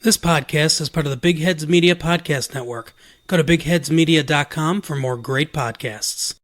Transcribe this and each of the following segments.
This podcast is part of the Big Heads Media Podcast Network. Go to bigheadsmedia.com for more great podcasts.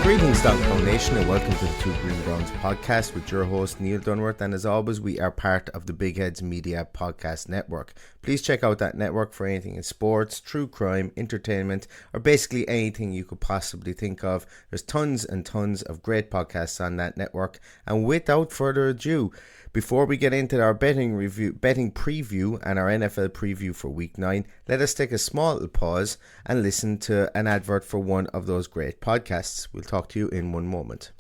Greetings, Downtown Nation, and welcome to the Two Green Browns podcast with your host Neil Dunworth. And as always, we are part of the Big Heads Media Podcast Network. Please check out that network for anything in sports, true crime, entertainment, or basically anything you could possibly think of. There's tons and tons of great podcasts on that network. And without further ado, before we get into our betting preview and our NFL preview for Week 9, let us take a small little pause and listen to an advert for one of those great podcasts. We'll talk to you in one moment.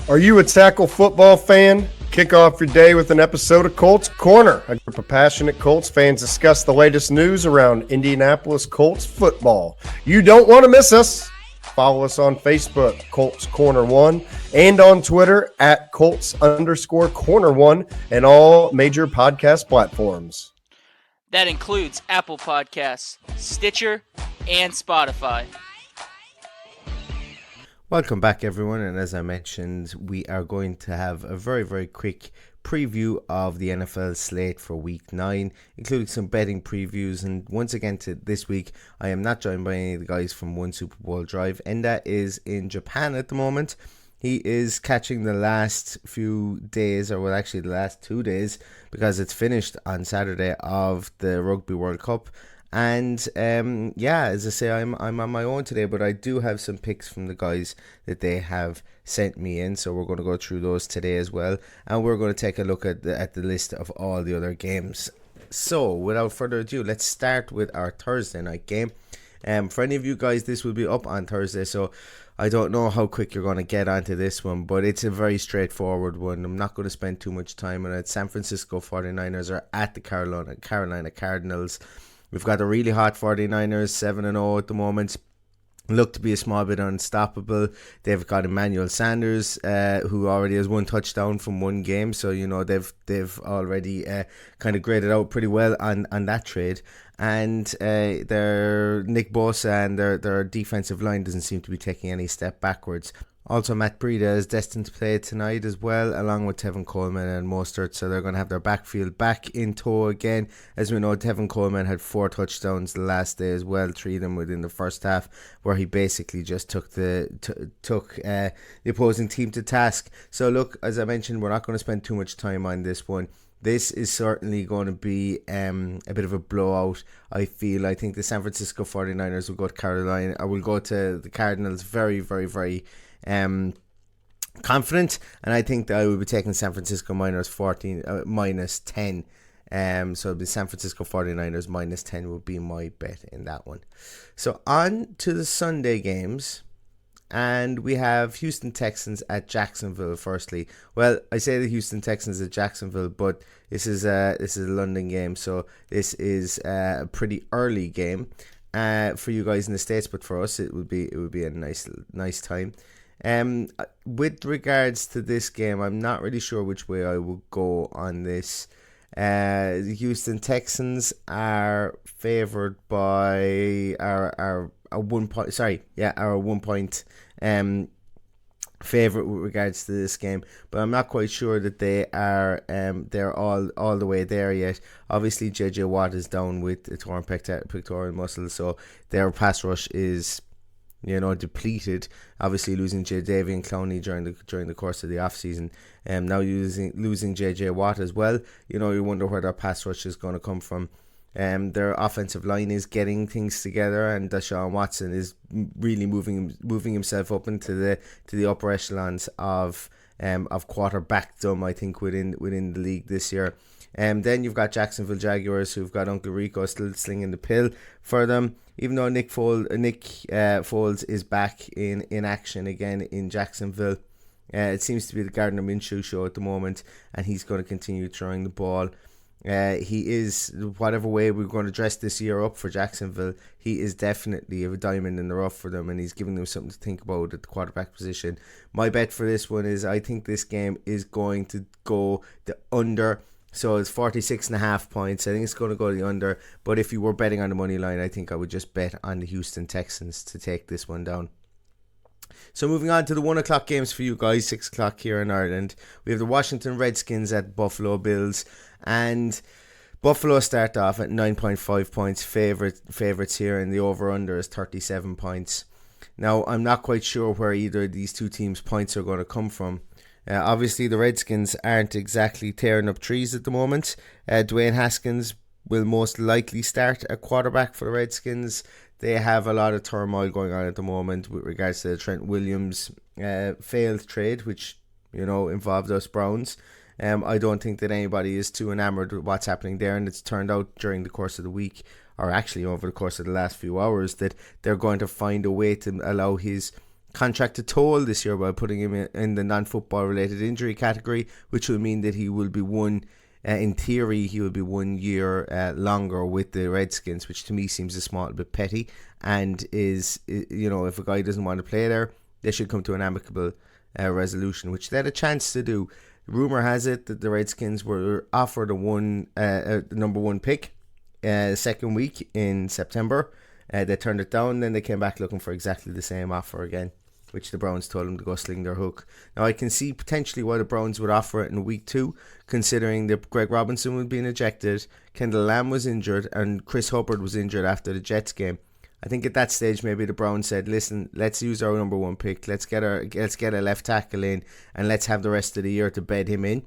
Are you a tackle football fan? Kick off your day with an episode of Colts Corner. A group of passionate Colts fans discuss the latest news around Indianapolis Colts football. You don't want to miss us. Follow us on Facebook, Colts Corner 1, and on Twitter at Colts_Corner 1, and all major podcast platforms. That includes Apple Podcasts, Stitcher, and Spotify. Welcome back, everyone, and as I mentioned, we are going to have a very, very quick preview of the NFL slate for Week 9, including some betting previews. And once again, this week, I am not joined by any of the guys from One Super Bowl Drive. Enda is in Japan at the moment. He is catching the last few days, or well, actually the last 2 days, because it's finished on Saturday, of the Rugby World Cup. And as I say, I'm on my own today, but I do have some picks from the guys that they have sent me in, so we're going to go through those today as well, and we're going to take a look at the list of all the other games. So without further ado, let's start with our Thursday night game. For any of you guys, this will be up on Thursday, so I don't know how quick you're going to get onto this one, but it's a very straightforward one. I'm not going to spend too much time on it. San Francisco 49ers are at the Carolina Cardinals. We've got the really hot 49ers, 7-0 at the moment. Look to be a small bit unstoppable. They've got Emmanuel Sanders, who already has one touchdown from one game. So, you know, they've already kind of graded out pretty well on that trade. And their Nick Bosa and their defensive line doesn't seem to be taking any step backwards. Also, Matt Breida is destined to play tonight as well, along with Tevin Coleman and Mostert. So they're going to have their backfield back in tow again. As we know, Tevin Coleman had 4 touchdowns the last day as well, 3 of them within the first half, where he basically just took the opposing team to task. So look, as I mentioned, we're not going to spend too much time on this one. This is certainly going to be a bit of a blowout, I feel. I think the San Francisco 49ers will go to Carolina. I will go to the Cardinals very, very, very confident, and I think that I will be taking San Francisco minus 10. So the San Francisco 49ers minus 10 will be my bet in that one. So on to the Sunday games. And we have Houston Texans at Jacksonville firstly. Well, I say the Houston Texans at Jacksonville, but this is a London game, so this is a pretty early game for you guys in the States, but for us it would be a nice time. With regards to this game, I'm not really sure which way I will go on this. The Houston Texans are favored by our 1 point. Our 1 point favorite with regards to this game, but I'm not quite sure that they are they're all the way there yet. Obviously, JJ Watt is down with a torn pectoral muscle, so their pass rush is, you know, depleted. Obviously, losing Jadeveon Clowney during the course of the offseason, now losing JJ Watt as well. You know, you wonder where their pass rush is going to come from. Their offensive line is getting things together, and Deshaun Watson is really moving himself up into the upper echelons of quarterbackdom, I think, within the league this year. Then you've got Jacksonville Jaguars, who've got Uncle Rico still slinging the pill for them, even though Nick Foles is back in action again in Jacksonville. It seems to be the Gardner Minshew show at the moment, and he's going to continue throwing the ball. He is, whatever way we're going to dress this year up for Jacksonville, he is definitely a diamond in the rough for them, and he's giving them something to think about at the quarterback position. My bet for this one is I think this game is going to go the under. So it's 46.5 points. I think it's going to go the under. But if you were betting on the money line, I think I would just bet on the Houston Texans to take this one down. So moving on to the 1 o'clock games for you guys, 6 o'clock here in Ireland. We have the Washington Redskins at Buffalo Bills. And Buffalo start off at 9.5 points favourites here. And the over-under is 37 points. Now, I'm not quite sure where either of these two teams' points are going to come from. Obviously, the Redskins aren't exactly tearing up trees at the moment. Dwayne Haskins will most likely start at quarterback for the Redskins. They have a lot of turmoil going on at the moment with regards to the Trent Williams failed trade, which, involved us Browns. I don't think that anybody is too enamored with what's happening there, and it's turned out during the course of the week, or actually over the course of the last few hours, that they're going to find a way to allow his contract to toll this year by putting him in the non-football related injury category, which will mean that he will be in theory he will be 1 year longer with the Redskins, which to me seems a small bit petty, and is, if a guy doesn't want to play there, they should come to an amicable resolution, which they had a chance to do. Rumor has it that the Redskins were offered a number one pick second week in September. They turned it down, then they came back looking for exactly the same offer again, which the Browns told them to go sling their hook. Now, I can see potentially why the Browns would offer it in week 2, considering that Greg Robinson was being ejected, Kendall Lamb was injured, and Chris Hubbard was injured after the Jets game. I think at that stage, maybe the Browns said, listen, let's use our number one pick, let's get a left tackle in, and let's have the rest of the year to bed him in,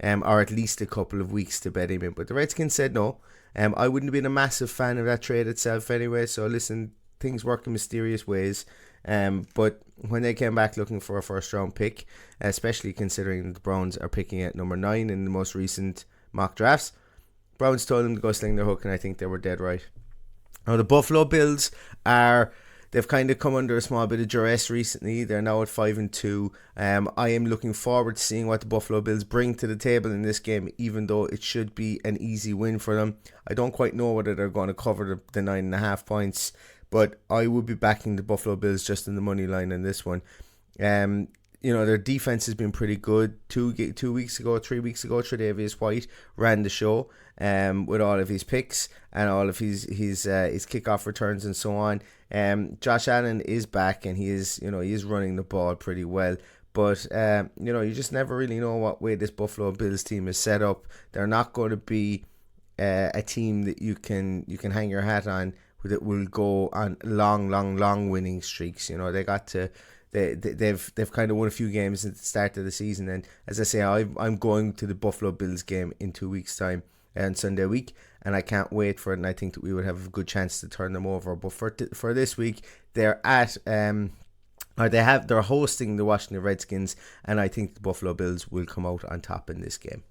or at least a couple of weeks to bed him in. But the Redskins said no. I wouldn't have been a massive fan of that trade itself anyway, so listen, things work in mysterious ways. But when they came back looking for a first round pick, especially considering the Browns are picking at number 9 in the most recent mock drafts, Browns told them to go sling their hook, and I think they were dead right. Now the Buffalo Bills they've kind of come under a small bit of duress recently. They're now at 5-2. I am looking forward to seeing what the Buffalo Bills bring to the table in this game, even though it should be an easy win for them. I don't quite know whether they're going to cover the 9.5 points, but I would be backing the Buffalo Bills just in the money line in this one. Their defense has been pretty good. 3 weeks ago, Tre'Davious White ran the show with all of his picks and all of his kickoff returns and so on. Josh Allen is back, and he is running the ball pretty well. But you just never really know what way this Buffalo Bills team is set up. They're not going to be a team that you can hang your hat on, that will go on long winning streaks. They've kind of won a few games at the start of the season, and as I say, I'm going to the Buffalo Bills game in 2 weeks' time on Sunday week, and I can't wait for it. And I think that we would have a good chance to turn them over. But for this week, they're they're hosting the Washington Redskins, and I think the Buffalo Bills will come out on top in this game.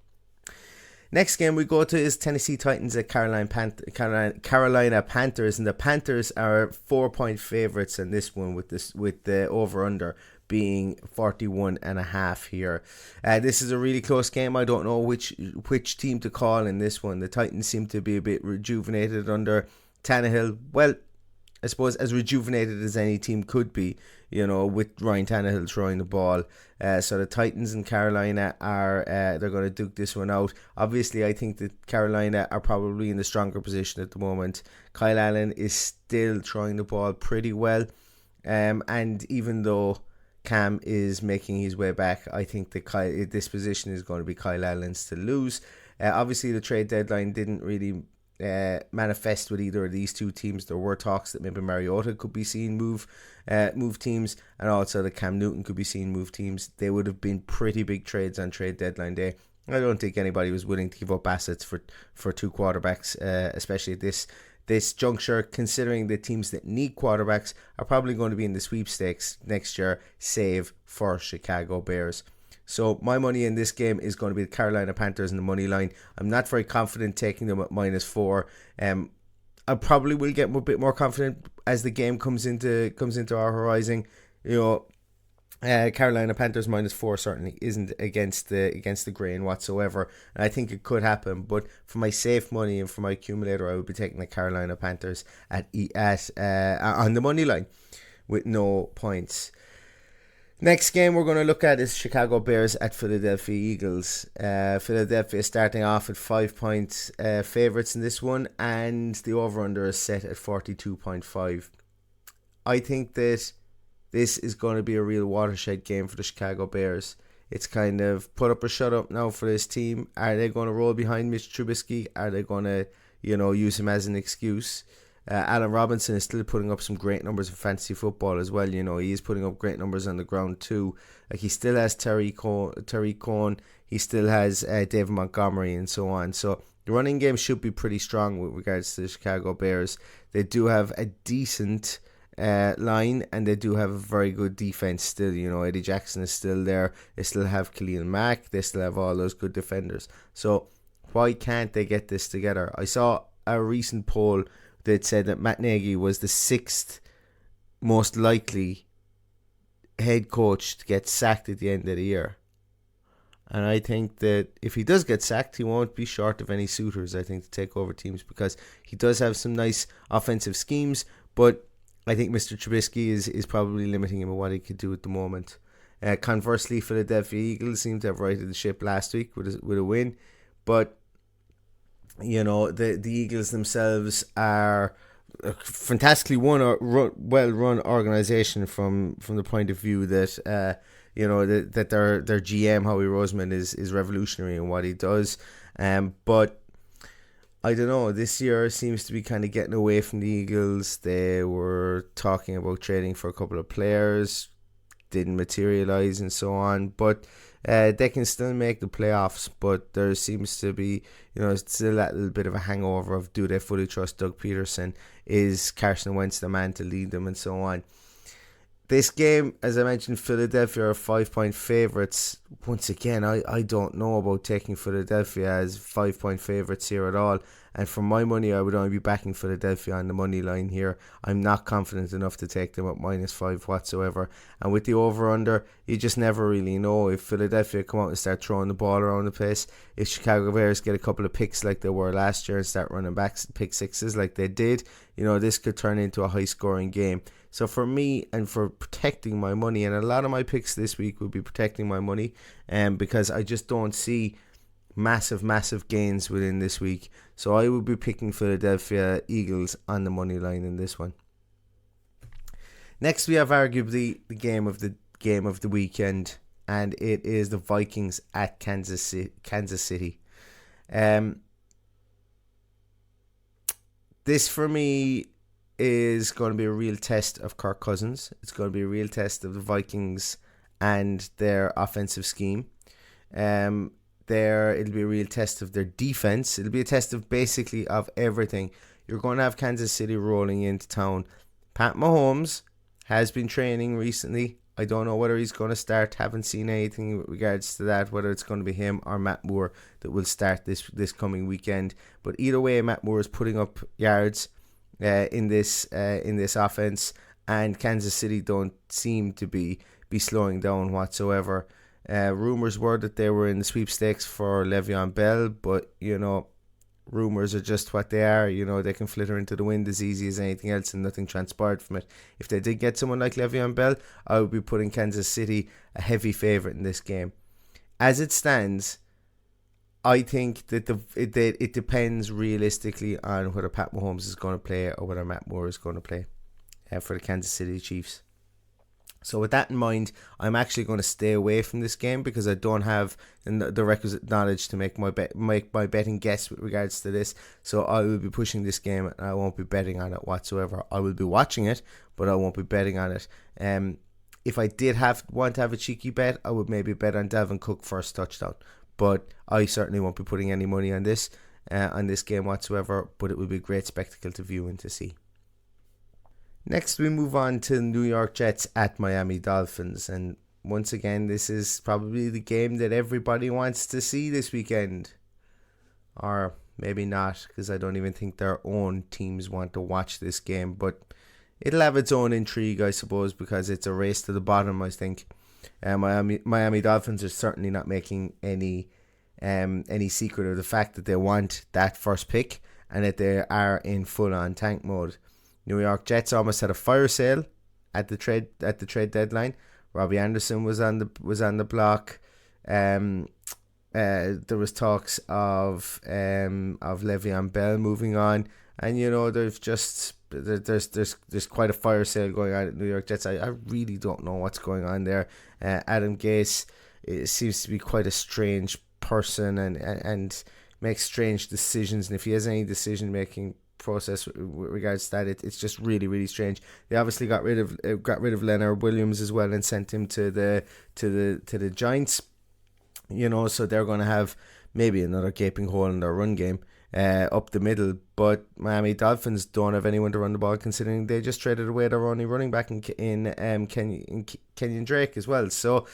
Next game we go to is Tennessee Titans at Carolina Panthers, and the Panthers are 4-point favourites in this one, with the over-under being 41.5 here. This is a really close game. I don't know which team to call in this one. The Titans seem to be a bit rejuvenated under Tannehill. Well, I suppose as rejuvenated as any team could be, with Ryan Tannehill throwing the ball. So the Titans and Carolina they're going to duke this one out. Obviously, I think that Carolina are probably in the stronger position at the moment. Kyle Allen is still throwing the ball pretty well. And even though Cam is making his way back, I think that this position is going to be Kyle Allen's to lose. Obviously, the trade deadline didn't really manifest with either of these two teams. There were talks that maybe Mariota could be seen move teams, and also that Cam Newton could be seen move teams. They would have been pretty big trades on trade deadline day. I don't think anybody was willing to give up assets for two quarterbacks, especially at this juncture, considering the teams that need quarterbacks are probably going to be in the sweepstakes next year, save for Chicago Bears. So my money in this game is going to be the Carolina Panthers in the money line. I'm not very confident taking them at -4. I probably will get a bit more confident as the game comes into our horizon. Carolina Panthers -4 certainly isn't against the grain whatsoever, and I think it could happen. But for my safe money and for my accumulator, I would be taking the Carolina Panthers on the money line with no points. Next game we're going to look at is Chicago Bears at Philadelphia Eagles. Philadelphia starting off at 5-point favourites in this one, and the over-under is set at 42.5. I think that this is going to be a real watershed game for the Chicago Bears. It's kind of put up or shut up now for this team. Are they going to roll behind Mitch Trubisky? Are they going to, use him as an excuse? Allen Robinson is still putting up some great numbers in fantasy football as well. He is putting up great numbers on the ground too. Like, he still has Tariq Cohen. He still has David Montgomery and so on. So the running game should be pretty strong with regards to the Chicago Bears. They do have a decent line, and they do have a very good defense still. Eddie Jackson is still there. They still have Khalil Mack. They still have all those good defenders. So why can't they get this together? I saw a recent poll that said that Matt Nagy was the 6th most likely head coach to get sacked at the end of the year. And I think that if he does get sacked, he won't be short of any suitors, I think, to take over teams, because he does have some nice offensive schemes, but I think Mr. Trubisky is probably limiting him in what he could do at the moment. Conversely, Philadelphia Eagles seemed to have righted the ship last week with a win. But, the Eagles themselves are a fantastically well-run organisation from the point of view that, that their GM, Howie Roseman, is revolutionary in what he does. But I don't know, this year seems to be kind of getting away from the Eagles. They were talking about trading for a couple of players, didn't materialise and so on, but they can still make the playoffs. But there seems to be, still that little bit of a hangover of, do they fully trust Doug Peterson? Is Carson Wentz the man to lead them and so on? This game, as I mentioned, Philadelphia are 5-point favourites. Once again, I don't know about taking Philadelphia as 5-point favourites here at all. And for my money, I would only be backing Philadelphia on the money line here. I'm not confident enough to take them at -5 whatsoever. And with the over-under, you just never really know. If Philadelphia come out and start throwing the ball around the place, if Chicago Bears get a couple of picks like they were last year and start running back pick sixes like they did, this could turn into a high-scoring game. So for me, and for protecting my money, and a lot of my picks this week would be protecting my money, because I just don't see massive gains within this week. So I would be picking Philadelphia Eagles on the money line in this one. Next, we have arguably the game of the weekend, and it is the Vikings at Kansas City. This for me is going to be a real test of Kirk Cousins. It's going to be a real test of the Vikings and their offensive scheme. It'll be a real test of their defense. It'll be a test of basically of everything. You're going to have Kansas City rolling into town. Pat Mahomes has been training recently. I don't know whether he's going to start. Haven't seen anything with regards to that, whether it's going to be him or Matt Moore that will start this coming weekend. But either way, Matt Moore is putting up yards in this offense, and Kansas City don't seem to be slowing down whatsoever. Rumors were that they were in the sweepstakes for Le'Veon Bell, but rumors are just what they are. They can flitter into the wind as easy as anything else, and nothing transpired from it. If they did get someone like Le'Veon Bell, I would be putting Kansas City a heavy favourite in this game. As it stands, I think that it depends realistically on whether Pat Mahomes is going to play or whether Matt Moore is going to play for the Kansas City Chiefs. So with that in mind, I'm actually going to stay away from this game because I don't have the requisite knowledge to make my betting guess with regards to this. So I will be pushing this game and I won't be betting on it whatsoever. I will be watching it, but I won't be betting on it. If I did want to have a cheeky bet, I would maybe bet on Dalvin Cook first touchdown. But I certainly won't be putting any money on this game whatsoever. But it will be a great spectacle to view and to see. Next, we move on to New York Jets at Miami Dolphins. And once again, this is probably the game that everybody wants to see this weekend. Or maybe not, because I don't even think their own teams want to watch this game. But it'll have its own intrigue, I suppose, because it's a race to the bottom, I think. Miami Dolphins are certainly not making any secret of the fact that they want that first pick and that they are in full-on tank mode. New York Jets almost had a fire sale at the trade deadline. Robbie Anderson was on the block. There was talks of Le'Veon Bell moving on, and there's quite a fire sale going on at New York Jets. I really don't know what's going on there. Adam Gase seems to be quite a strange person and makes strange decisions, and if he has any decision making process with regards to that, it's just really, really strange. They obviously got rid of Leonard Williams as well and sent him to the Giants. So they're going to have maybe another gaping hole in their run game up the middle. But Miami Dolphins don't have anyone to run the ball, considering they just traded away their only running back in Kenyon Drake as well. So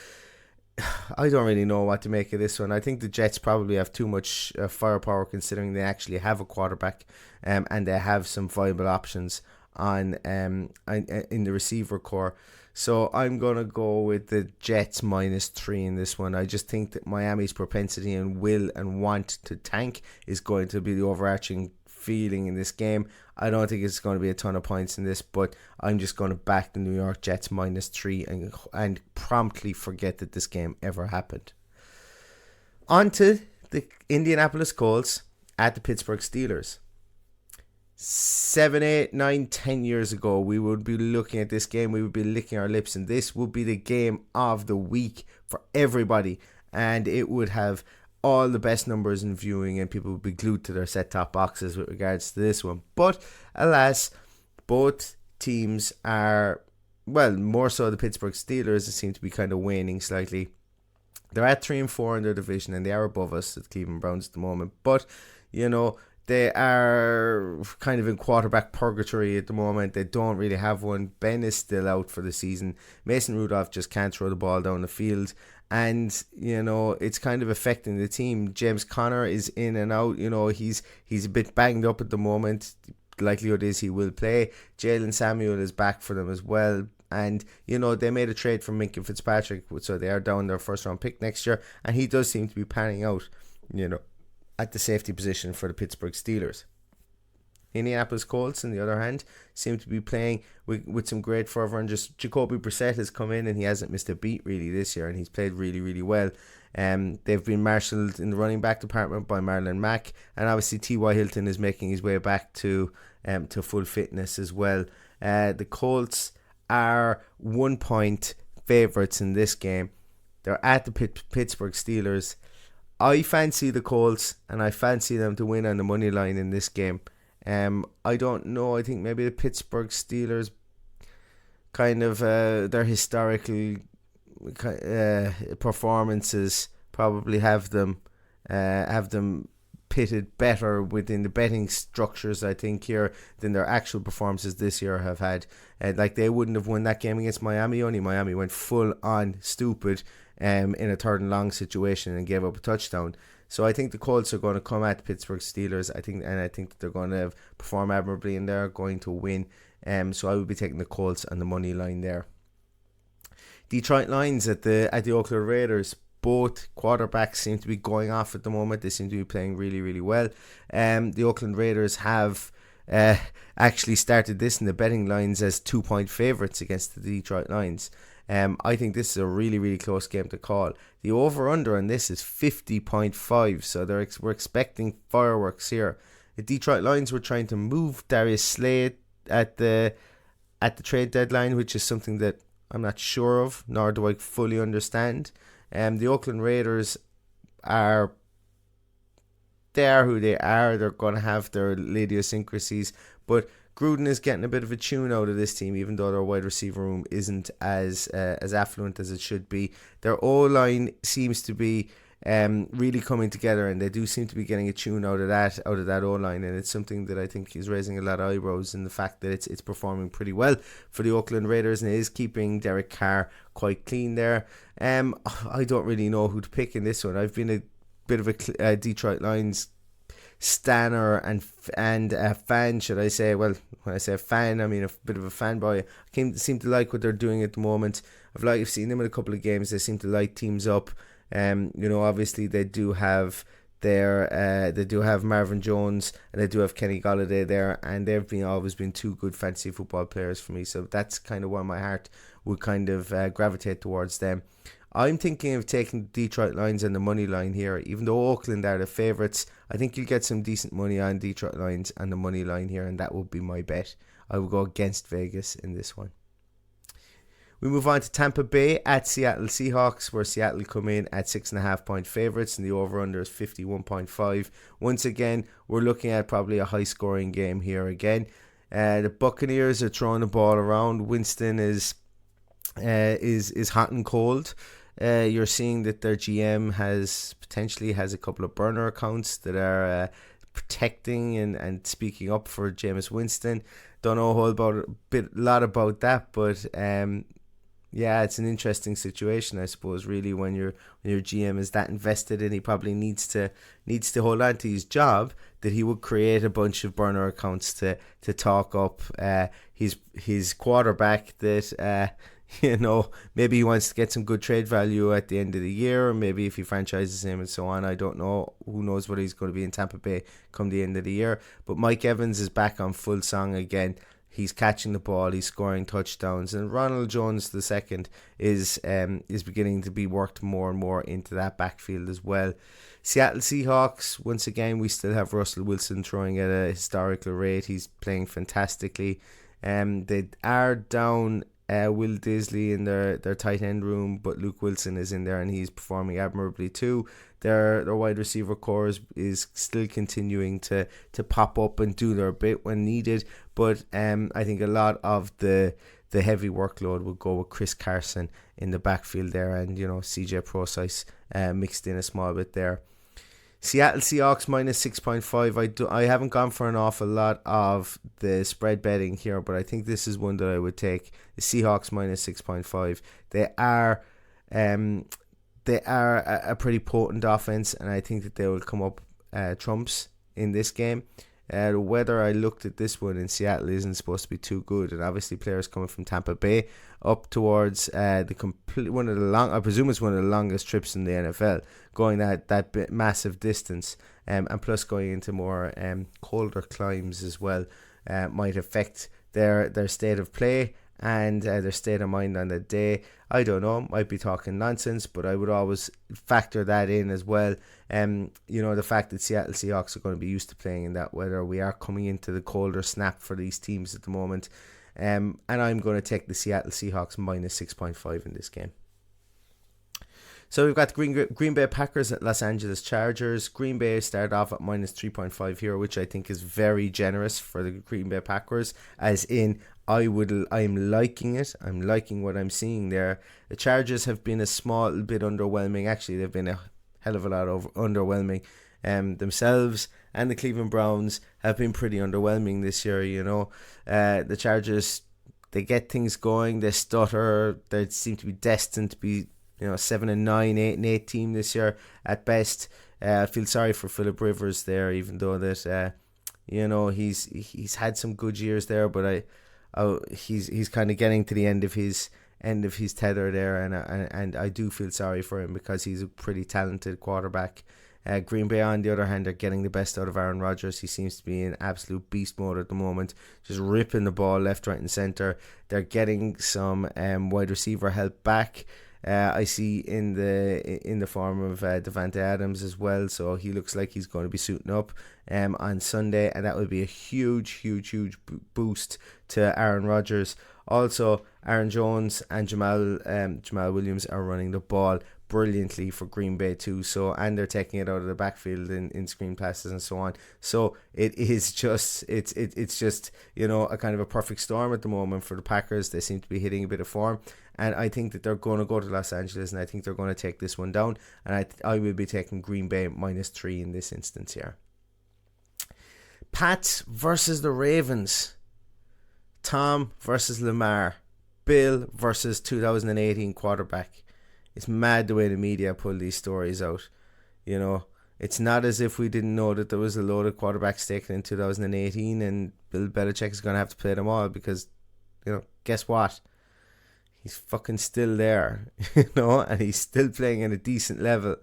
I don't really know what to make of this one. I think the Jets probably have too much firepower, considering they actually have a quarterback and they have some viable options in the receiver core. So I'm going to go with the Jets -3 in this one. I just think that Miami's propensity and will and want to tank is going to be the overarching feeling in this game. I don't think it's going to be a ton of points in this, but I'm just going to back the New York Jets -3 and promptly forget that this game ever happened. On to the Indianapolis Colts at the Pittsburgh Steelers. 7, 8, 9, 10 years ago, we would be looking at this game, we would be licking our lips, and this would be the game of the week for everybody, and it would have all the best numbers in viewing, and people would be glued to their set-top boxes with regards to this one. But alas, both teams are, well, more so the Pittsburgh Steelers seem to be kind of waning slightly. They're at 3-4 in their division, and they are above us at Cleveland Browns at the moment. But they are kind of in quarterback purgatory at the moment. They don't really have one. Ben is still out for the season. Mason Rudolph just can't throw the ball down the field. And, it's kind of affecting the team. James Conner is in and out. He's a bit banged up at the moment. Likelihood is he will play. Jalen Samuel is back for them as well. And, they made a trade from Minka Fitzpatrick, so they are down their first round pick next year. And he does seem to be panning out, at the safety position for the Pittsburgh Steelers. Indianapolis Colts, on the other hand, seem to be playing with some great fervour, and just Jacoby Brissett has come in and he hasn't missed a beat really this year, and he's played really, really well. They've been marshalled in the running back department by Marlon Mack, and obviously T.Y. Hilton is making his way back to full fitness as well. The Colts are 1 point favourites in this game. They're at the Pittsburgh Steelers. I fancy the Colts, and I fancy them to win on the money line in this game. I don't know. I think maybe the Pittsburgh Steelers kind of their historical performances probably have them pitted better within the betting structures, I think, here than their actual performances this year have had. Like, they wouldn't have won that game against Miami. Only Miami went full on stupid in a 3rd and long situation and gave up a touchdown. So I think the Colts are going to come at the Pittsburgh Steelers. I think that they're going to perform admirably and they're going to win. So I would be taking the Colts on the money line there. Detroit Lions at the Oakland Raiders. Both quarterbacks seem to be going off at the moment. They seem to be playing really, really well. The Oakland Raiders have actually started this in the betting lines as 2 point favourites against the Detroit Lions. I think this is a really, really close game to call. The over-under on this is 50.5, so we're expecting fireworks here. The Detroit Lions were trying to move Darius Slade at the trade deadline, which is something that I'm not sure of, nor do I fully understand. The Oakland Raiders are who they are. They're going to have their idiosyncrasies, but Gruden is getting a bit of a tune out of this team, even though their wide receiver room isn't as affluent as it should be. Their O-line seems to be really coming together, and they do seem to be getting a tune out of that O-line, and it's something that I think is raising a lot of eyebrows in the fact that it's performing pretty well for the Oakland Raiders, and it is keeping Derek Carr quite clean there. I don't really know who to pick in this one. I've been a bit of a Detroit Lions stanner and a fan, should I say. Well, when I say fan, I mean a bit of a fanboy. I seem to like what they're doing at the moment. I've seen them in a couple of games. They seem to light teams up. Obviously they do have Marvin Jones and they do have Kenny Golladay there, and they've always been two good fantasy football players for me. So that's kind of why my heart would kind of gravitate towards them. I'm thinking of taking Detroit Lions and the money line here. Even though Oakland are the favourites, I think you'll get some decent money on Detroit Lions and the money line here, and that would be my bet. I will go against Vegas in this one. We move on to Tampa Bay at Seattle Seahawks, where Seattle come in at 6.5 point favourites, and the over-under is 51.5. Once again, we're looking at probably a high-scoring game here again. The Buccaneers are throwing the ball around. Winston is hot and cold. You're seeing that their GM potentially has a couple of burner accounts that are protecting and speaking up for Jameis Winston. Don't know a lot about that, but yeah, it's an interesting situation, I suppose. Really, when your GM is that invested in, he probably needs to hold on to his job. That he would create a bunch of burner accounts to talk up his quarterback. That maybe he wants to get some good trade value at the end of the year, or maybe if he franchises him and so on. I don't know. Who knows what he's going to be in Tampa Bay come the end of the year. But Mike Evans is back on full song again. He's catching the ball, he's scoring touchdowns, and Ronald Jones II is beginning to be worked more and more into that backfield as well. Seattle Seahawks, once again, we still have Russell Wilson throwing at a historical rate. He's playing fantastically. They are down Will Disley in their tight end room, but Luke Wilson is in there and he's performing admirably too. Their wide receiver core is still continuing to pop up and do their bit when needed, but I think a lot of the heavy workload will go with Chris Carson in the backfield there, and CJ Prosise mixed in a small bit there. Seattle Seahawks minus 6.5. I haven't gone for an awful lot of the spread betting here, but I think this is one that I would take. The Seahawks minus 6.5. They are a pretty potent offense, and I think that they will come up trumps in this game. The weather, I looked at this one in Seattle, isn't supposed to be too good, and obviously players coming from Tampa Bay up towards I presume it's one of the longest trips in the NFL, going that bit massive distance, and plus going into more colder climes as well, might affect their state of play and their state of mind on the day. I don't know, might be talking nonsense, but I would always factor that in as well. The fact that Seattle Seahawks are going to be used to playing in that weather. We are coming into the colder snap for these teams at the moment. And I'm going to take the Seattle Seahawks minus 6.5 in this game. So we've got the Green Bay Packers at Los Angeles Chargers. Green Bay started off at minus 3.5 here, which I think is very generous for the Green Bay Packers, as in I'm liking it. I'm liking what I'm seeing there. The Chargers have been a small bit underwhelming. Actually, they've been a hell of a lot underwhelming themselves, and the Cleveland Browns have been pretty underwhelming this year. The Chargers, they get things going, they stutter, they seem to be destined to be 7-9, 8-8 team this year at best. I feel sorry for Phillip Rivers there, even though that he's had some good years there, but he's kind of getting to the end of his tether there, and I do feel sorry for him because he's a pretty talented quarterback. Green Bay, on the other hand, are getting the best out of Aaron Rodgers. He seems to be in absolute beast mode at the moment, just ripping the ball left, right, and centre. They're getting some wide receiver help back. I see in the form of Devontae Adams as well, so he looks like he's going to be suiting up on Sunday, and that would be a huge boost to Aaron Rodgers. Also, Aaron Jones and Jamal Williams are running the ball brilliantly for Green Bay too, and they're taking it out of the backfield in screen passes and so on. So it's just a kind of a perfect storm at the moment for the Packers. They seem to be hitting a bit of form, and I think that they're going to go to Los Angeles, and I think they're going to take this one down, and I will be taking Green Bay minus 3 in this instance here. Pats versus the Ravens. Tom versus Lamar. Bill versus 2018 quarterback. It's mad the way the media pull these stories out. It's not as if we didn't know that there was a load of quarterbacks taken in 2018 and Bill Belichick is going to have to play them all because, guess what? He's fucking still there, and he's still playing at a decent level.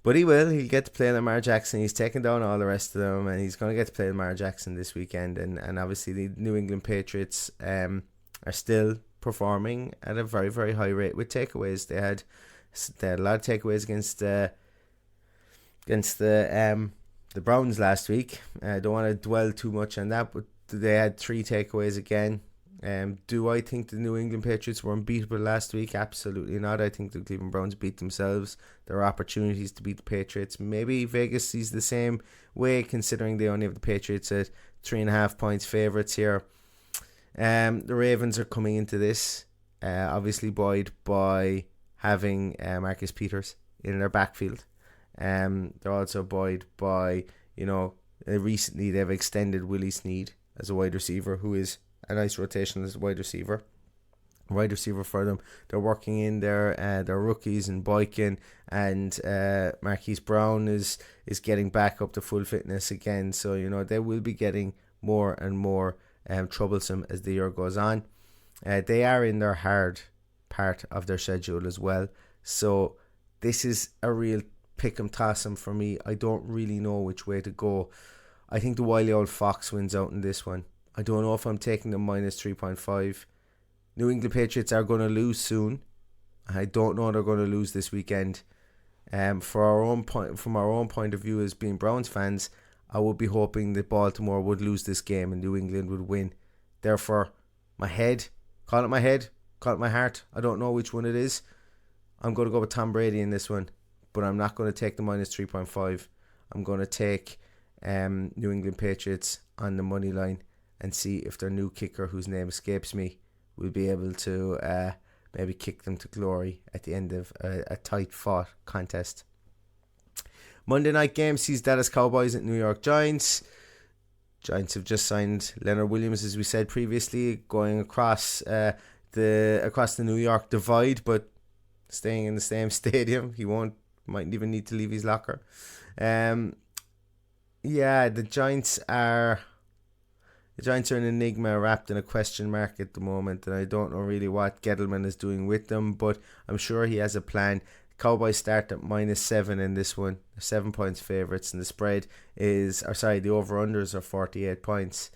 But he'll get to play Lamar Jackson. He's taken down all the rest of them, and he's going to get to play Lamar Jackson this weekend. And obviously the New England Patriots are still performing at a very, very high rate with takeaways. They had a lot of takeaways against the Browns last week. I don't want to dwell too much on that, but they had 3 takeaways again. Do I think the New England Patriots were unbeatable last week? Absolutely not. I think the Cleveland Browns beat themselves. There are opportunities to beat the Patriots. Maybe Vegas sees the same way, considering they only have the Patriots at 3.5 points favourites here. The Ravens are coming into this, obviously buoyed by having Marcus Peters in their backfield. They're also buoyed by, recently they've extended Willie Snead as a wide receiver, who is a nice rotation as a wide receiver for them. They're working in their rookies and Boykin, and Marquise Brown is getting back up to full fitness again. So they will be getting more and more troublesome as the year goes on. They are in their hard part of their schedule as well. So this is a real pick 'em toss 'em for me. I don't really know which way to go. I think the wily old Fox wins out in this one. I don't know if I'm taking them minus 3.5. New England Patriots are going to lose soon. I don't know they're going to lose this weekend. From our own point of view as being Browns fans, I would be hoping that Baltimore would lose this game and New England would win. Therefore, call it my heart. I don't know which one it is. I'm going to go with Tom Brady in this one, but I'm not going to take the minus 3.5. I'm going to take New England Patriots on the money line and see if their new kicker, whose name escapes me, will be able to maybe kick them to glory at the end of a tight-fought contest. Monday night game sees Dallas Cowboys at New York Giants. Giants have just signed Leonard Williams, as we said previously, going across the New York divide, but staying in the same stadium. He mightn't even need to leave his locker. The Giants are an enigma wrapped in a question mark at the moment, and I don't know really what Gettleman is doing with them, but I'm sure he has a plan. Cowboys start at -7 in this one. They're 7 points favourites, and the over-unders are 48 points.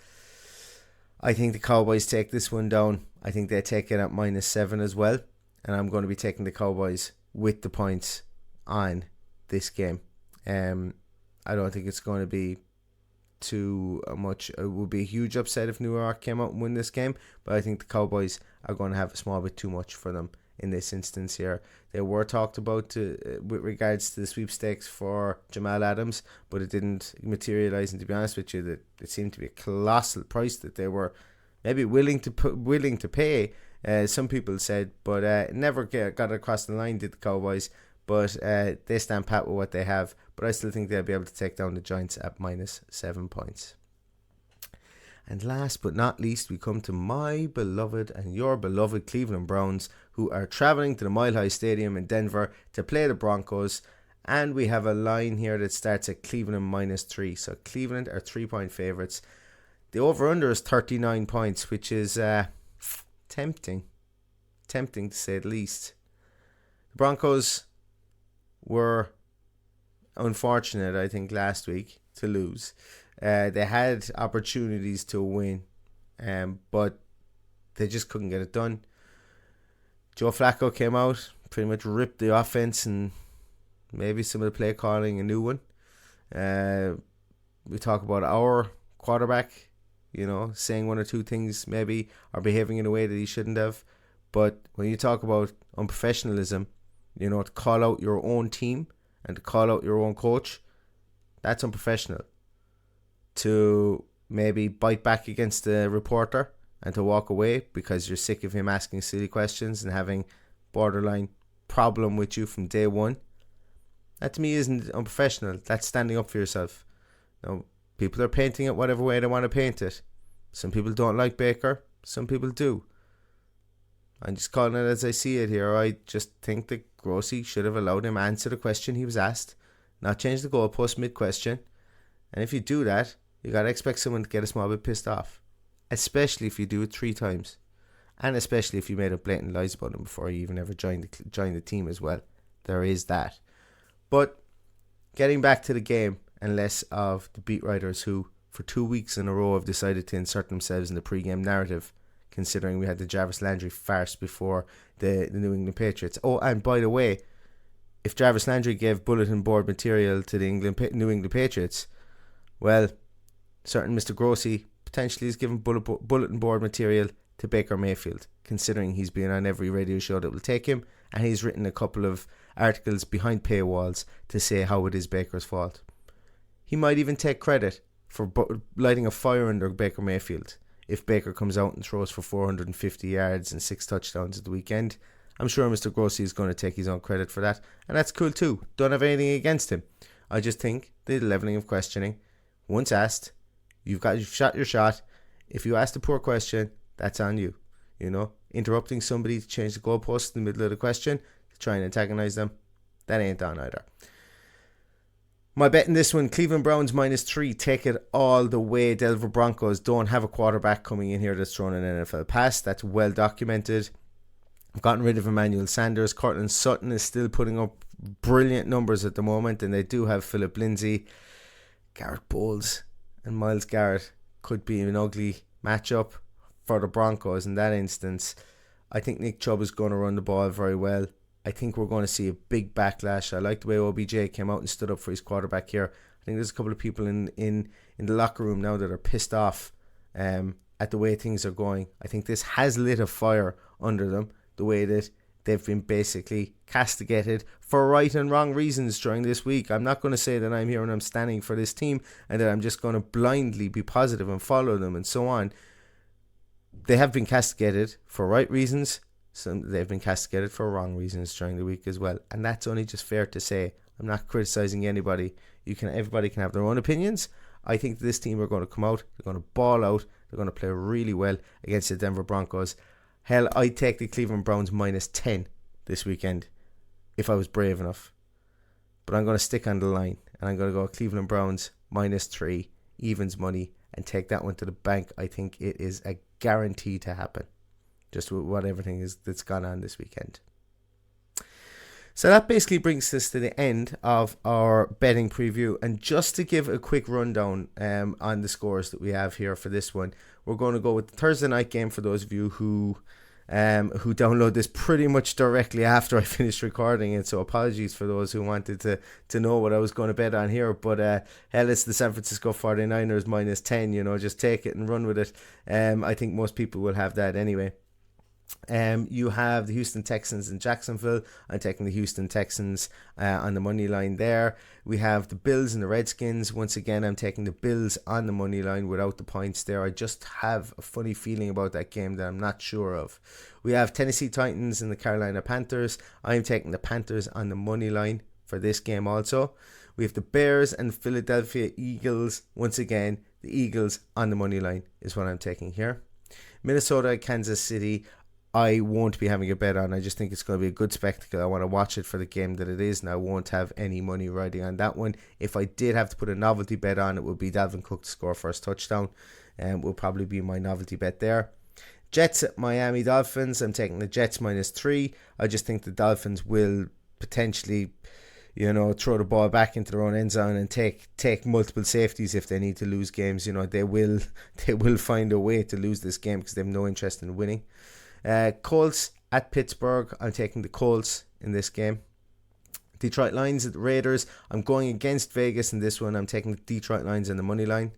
I think the Cowboys take this one down. I think they take it at -7 as well, and I'm going to be taking the Cowboys with the points on this game. I don't think it's going to be too much. It would be a huge upset if New York came out and win this game, but I think the Cowboys are going to have a small bit too much for them in this instance here. They were talked about with regards to the sweepstakes for Jamal Adams, but it didn't materialise, and to be honest with you, that it seemed to be a colossal price that they were maybe willing to pay, some people said, but it never got across the line, did the Cowboys. But they stand pat with what they have. But I still think they'll be able to take down the Giants at -7 points. And last but not least, we come to my beloved and your beloved Cleveland Browns, who are traveling to the Mile High Stadium in Denver to play the Broncos. And we have a line here that starts at Cleveland -3. So Cleveland are 3-point favourites. The over-under is 39 points, which is tempting to say the least. The Broncos were unfortunate, I think, last week to lose. They had opportunities to win, but they just couldn't get it done. Joe Flacco came out, pretty much ripped the offense and maybe some of the play calling a new one. We talk about our quarterback, saying one or two things maybe, or behaving in a way that he shouldn't have. But when you talk about unprofessionalism, to call out your own team and to call out your own coach, that's unprofessional. To maybe bite back against the reporter and to walk away because you're sick of him asking silly questions and having borderline problem with you from day one, that to me isn't unprofessional. That's standing up for yourself. People are painting it whatever way they want to paint it. Some people don't like Baker, some people do. I'm just calling it as I see it here. I just think that Grossi should have allowed him answer the question he was asked. not change the goalpost mid-question. And if you do that, you got to expect someone to get a small bit pissed off. Especially if you do it 3 times. And especially if you made up blatant lies about them before you even ever joined the team as well. There is that. But getting back to the game and less of the beat writers who, for 2 weeks in a row, have decided to insert themselves in the pre-game narrative, considering we had the Jarvis Landry farce before the New England Patriots. Oh, and by the way, if Jarvis Landry gave bulletin board material to the New England Patriots, well, certain Mr. Grossi potentially is giving bulletin board material to Baker Mayfield, considering he's been on every radio show that will take him, and he's written a couple of articles behind paywalls to say how it is Baker's fault. He might even take credit for lighting a fire under Baker Mayfield if Baker comes out and throws for 450 yards and 6 touchdowns at the weekend. I'm sure Mr. Grossi is going to take his own credit for that, and that's cool too. Don't have anything against him. I just think the levelling of questioning, once asked, you've shot your shot. If you asked a poor question, that's on you. You know, interrupting somebody to change the goalpost in the middle of the question to try and antagonize them, that ain't on either. My bet in this one, Cleveland Browns -3, take it all the way. Denver Broncos don't have a quarterback coming in here that's thrown an NFL pass. That's well documented. I've gotten rid of Emmanuel Sanders. Cortland Sutton is still putting up brilliant numbers at the moment, and they do have Philip Lindsay. Garrett Bowles and Myles Garrett could be an ugly matchup for the Broncos in that instance. I think Nick Chubb is going to run the ball very well. I think we're going to see a big backlash. I like the way OBJ came out and stood up for his quarterback here. I think there's a couple of people in the locker room now that are pissed off at the way things are going. I think this has lit a fire under them, the way that they've been basically castigated for right and wrong reasons during this week. I'm not going to say that I'm here and I'm standing for this team and that I'm just going to blindly be positive and follow them and so on. They have been castigated for right reasons. They've been castigated for wrong reasons during the week as well, and that's only just fair to say. I'm not criticizing anybody. Everybody can have their own opinions. I think this team are going to come out, they're going to ball out, they're going to play really well against the Denver Broncos. Hell, I'd take the Cleveland Browns -10 this weekend if I was brave enough, but I'm going to stick on the line and I'm going to go Cleveland Browns -3 evens money and take that one to the bank. I think it is a guarantee to happen, just with what everything is that's gone on this weekend. So that basically brings us to the end of our betting preview. And just to give a quick rundown on the scores that we have here for this one, we're going to go with the Thursday night game for those of you who download this pretty much directly after I finished recording it. So apologies for those who wanted to know what I was going to bet on here. But hell, it's the San Francisco 49ers -10. You know, just take it and run with it. I think most people will have that anyway. You have the Houston Texans in Jacksonville. I'm taking the Houston Texans on the money line there. We have the Bills and the Redskins. Once again, I'm taking the Bills on the money line without the points there. I just have a funny feeling about that game that I'm not sure of. We have Tennessee Titans and the Carolina Panthers. I'm taking the Panthers on the money line for this game also. We have the Bears and Philadelphia Eagles. Once again, the Eagles on the money line is what I'm taking here. Minnesota, Kansas City, I won't be having a bet on. I just think it's going to be a good spectacle. I want to watch it for the game that it is, and I won't have any money riding on that one. If I did have to put a novelty bet on, it would be Dalvin Cook to score first touchdown, and will probably be my novelty bet there. Jets at Miami Dolphins. I'm taking the Jets -3. I just think the Dolphins will potentially, throw the ball back into their own end zone and take multiple safeties if they need to lose games. They will find a way to lose this game because they have no interest in winning. Colts at Pittsburgh. I'm taking the Colts in this game. Detroit Lions at the Raiders. I'm going against Vegas in this one. I'm taking the Detroit Lions on the money line.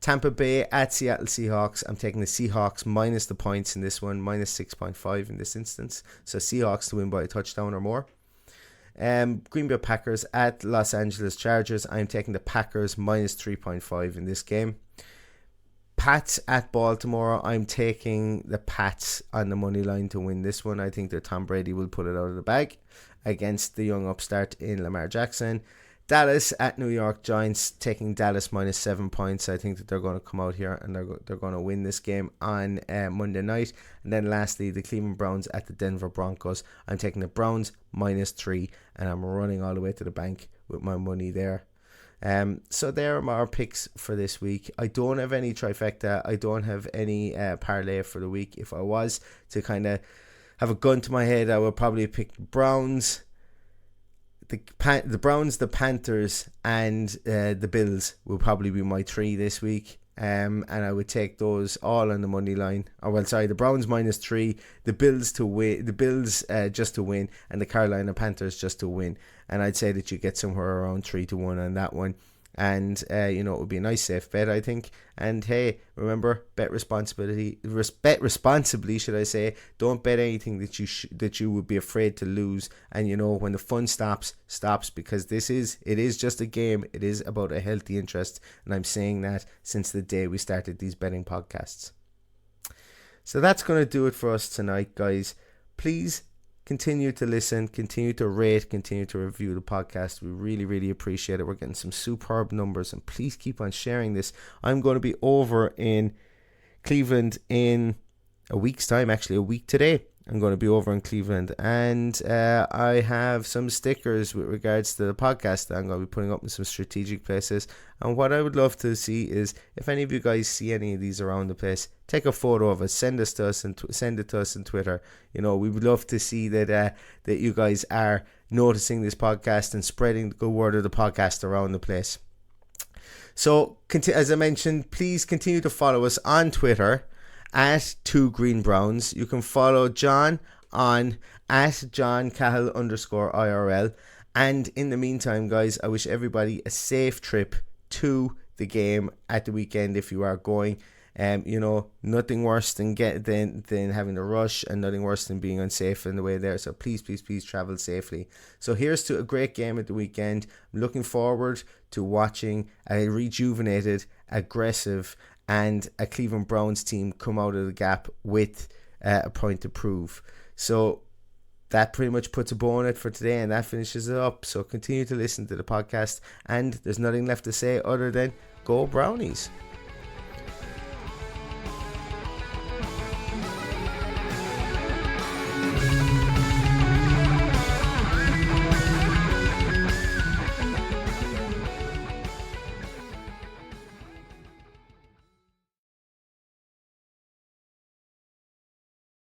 Tampa Bay at Seattle Seahawks. I'm taking the Seahawks minus the points in this one, -6.5 in this instance. So Seahawks to win by a touchdown or more. Green Bay Packers at Los Angeles Chargers. I'm taking the Packers -3.5 in this game. Pats at Baltimore. I'm taking the Pats on the money line to win this one. I think that Tom Brady will put it out of the bag against the young upstart in Lamar Jackson. Dallas at New York Giants, taking Dallas minus 7 points. I think that they're going to come out here and they're going to win this game on Monday night. And then lastly, the Cleveland Browns at the Denver Broncos. I'm taking the Browns minus 3, and I'm running all the way to the bank with my money there. So there are our picks for this week. I don't have any trifecta. I don't have any parlay for the week. If I was to kind of have a gun to my head, I would probably pick the Browns, the Browns, the Panthers, and the Bills will probably be my 3 this week. And I would take those all on the money line. The Browns minus 3, the Bills to win, the Bills just to win, and the Carolina Panthers just to win. And I'd say that you get somewhere around 3-1 on that one. And it would be a nice safe bet, I think. And hey, remember, bet responsibly, should I say. Don't bet anything that you would be afraid to lose. And when the fun stops, because it is just a game. It is about a healthy interest, and I'm saying that since the day we started these betting podcasts. So that's going to do it for us tonight, guys. Please continue to listen, continue to rate, continue to review the podcast. We really, really appreciate it. We're getting some superb numbers, and please keep on sharing this. I'm going to be over in Cleveland in a week's time, actually a week today. I'm going to be over in Cleveland, and I have some stickers with regards to the podcast that I'm going to be putting up in some strategic places. And what I would love to see is if any of you guys see any of these around the place, take a photo of it, send it to us on Twitter. We would love to see that you guys are noticing this podcast and spreading the good word of the podcast around the place. So, as I mentioned, please continue to follow us on Twitter at 2greenbrowns. You can follow John on at JohnCahill_IRL. And in the meantime, guys, I wish everybody a safe trip to the game at the weekend if you are going. Nothing worse than having to rush, and nothing worse than being unsafe in the way there. So please travel safely. So here's to a great game at the weekend. I'm looking forward to watching a rejuvenated, aggressive, and a Cleveland Browns team come out of the gap with a point to prove. So that pretty much puts a bow on it for today, and that finishes it up. So continue to listen to the podcast, and there's nothing left to say other than go Brownies.